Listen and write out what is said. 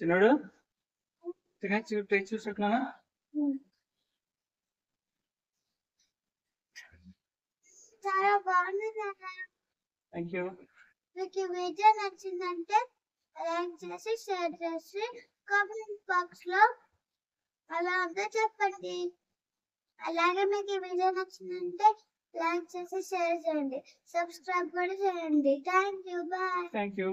చిన్నోడు చూసుకుంటున్నా. చాలా బాగుంది నాన్న. Thank you. మీకు ఈ వీడియో నచ్చిందంటే లైక్ చేసి షేర్ చేసి కామెంట్ బాక్స్ లో అలా ఉందో చెప్పండి. అలాగే మీకు ఈ వీడియో నచ్చిందంటే లైక్ చేసి షేర్ చేయండి, సబ్స్క్రైబ్ కూడా చేయండి. Thank you. Bye. Thank you.